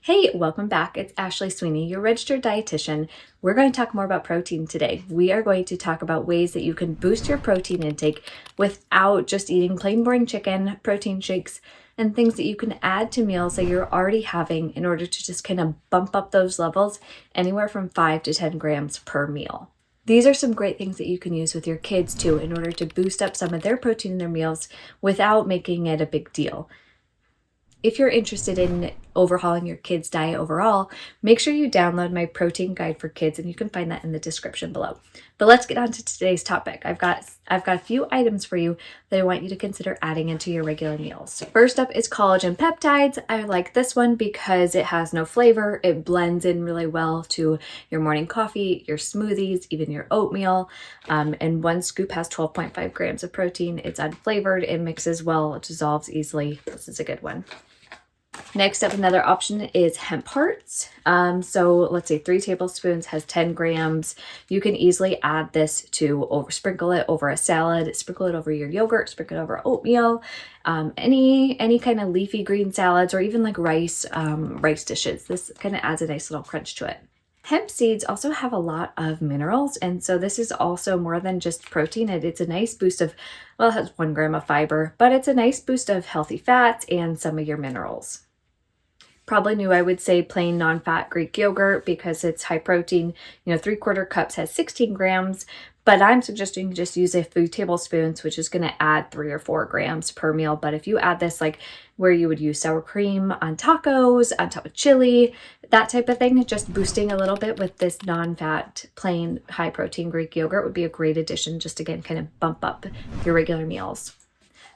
Hey, welcome back. It's Ashley Sweeney, your registered dietitian. We're going to talk more about protein today. We are going to talk about ways that you can boost your protein intake without just eating plain boring chicken, protein shakes, and things that you can add to meals that you're already having in order to just kind of bump up those levels anywhere from 5 to 10 grams per meal. These are some great things that you can use with your kids too in order to boost up some of their protein in their meals without making it a big deal. If you're interested in overhauling your kids' diet overall, make sure you download my protein guide for kids, and you can find that in the description below. But let's get on to today's topic. I've got a few items for you that I want you to consider adding into your regular meals. First up is collagen peptides. I like this one because it has no flavor. It blends in really well to your morning coffee, your smoothies, even your oatmeal. And one scoop has 12.5 grams of protein. It's unflavored. It mixes well. It dissolves easily. This is a good one. Next up, another option is hemp hearts. So let's say 3 tablespoons has 10 grams. You can easily add this to sprinkle it over a salad, sprinkle it over your yogurt, sprinkle it over oatmeal, any kind of leafy green salads, or even like rice dishes. This kind of adds a nice little crunch to it. Hemp seeds also have a lot of minerals, and so this is also more than just protein. It's a nice boost of, well, it has 1 gram of fiber, but it's a nice boost of healthy fats and some of your minerals. Probably new, I would say plain non-fat Greek yogurt because it's high protein. 3/4 cups has 16 grams, but I'm suggesting you just use a few tablespoons, which is going to add 3 or 4 grams per meal. But if you add this like where you would use sour cream on tacos, on top of chili, that type of thing, just boosting a little bit with this non-fat, plain, high protein Greek yogurt would be a great addition, just again, kind of bump up your regular meals.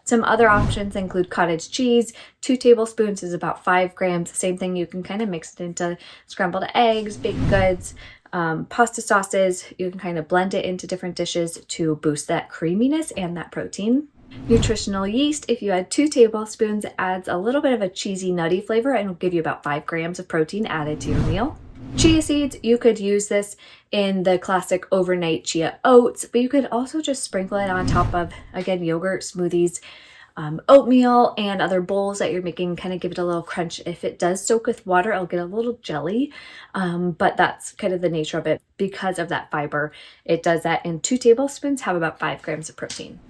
Some other options include cottage cheese. 2 tablespoons is about 5 grams. Same thing, you can kind of mix it into scrambled eggs, baked goods, pasta sauces. You can kind of blend it into different dishes to boost that creaminess and that protein. Nutritional yeast, if you add 2 tablespoons, it adds a little bit of a cheesy, nutty flavor and will give you about 5 grams of protein added to your meal. Chia seeds, you could use this in the classic overnight chia oats, but you could also just sprinkle it on top of, again, yogurt, smoothies, oatmeal, and other bowls that you're making. Kind of give it a little crunch. If it does soak with water, it'll get a little jelly, but that's kind of the nature of it because of that fiber. It does that, and 2 tablespoons have about 5 grams of protein.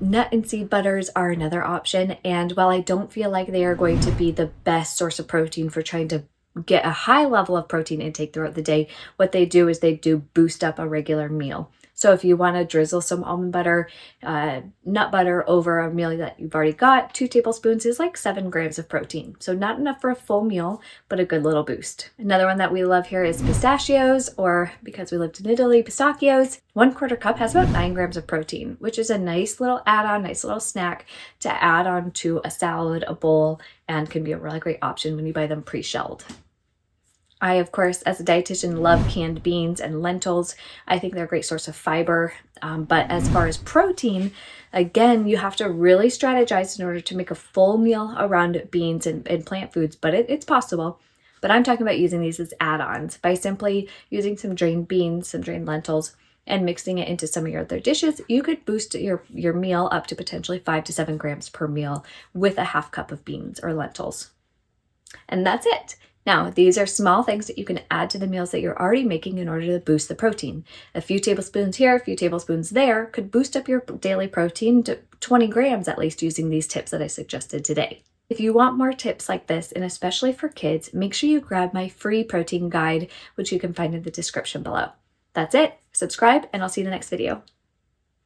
Nut and seed butters are another option, and while I don't feel like they are going to be the best source of protein for trying to get a high level of protein intake throughout the day, what they do is they do boost up a regular meal. So if you want to drizzle some almond butter, nut butter over a meal that you've already got, 2 tablespoons is like 7 grams of protein. So not enough for a full meal, but a good little boost. Another one that we love here is pistachios, or because we lived in Italy, pistachios. 1/4 cup has about 9 grams of protein, which is a nice little add-on, nice little snack to add on to a salad, a bowl, and can be a really great option when you buy them pre-shelled. I, of course, as a dietitian, love canned beans and lentils. I think they're a great source of fiber. But as far as protein, again, you have to really strategize in order to make a full meal around beans and plant foods, but it's possible. But I'm talking about using these as add-ons by simply using some drained beans, some drained lentils, and mixing it into some of your other dishes. You could boost your meal up to potentially 5 to 7 grams per meal with a 1/2 cup of beans or lentils. And that's it. Now, these are small things that you can add to the meals that you're already making in order to boost the protein. A few tablespoons here, a few tablespoons there could boost up your daily protein to 20 grams at least using these tips that I suggested today. If you want more tips like this, and especially for kids, make sure you grab my free protein guide, which you can find in the description below. That's it. Subscribe, and I'll see you in the next video.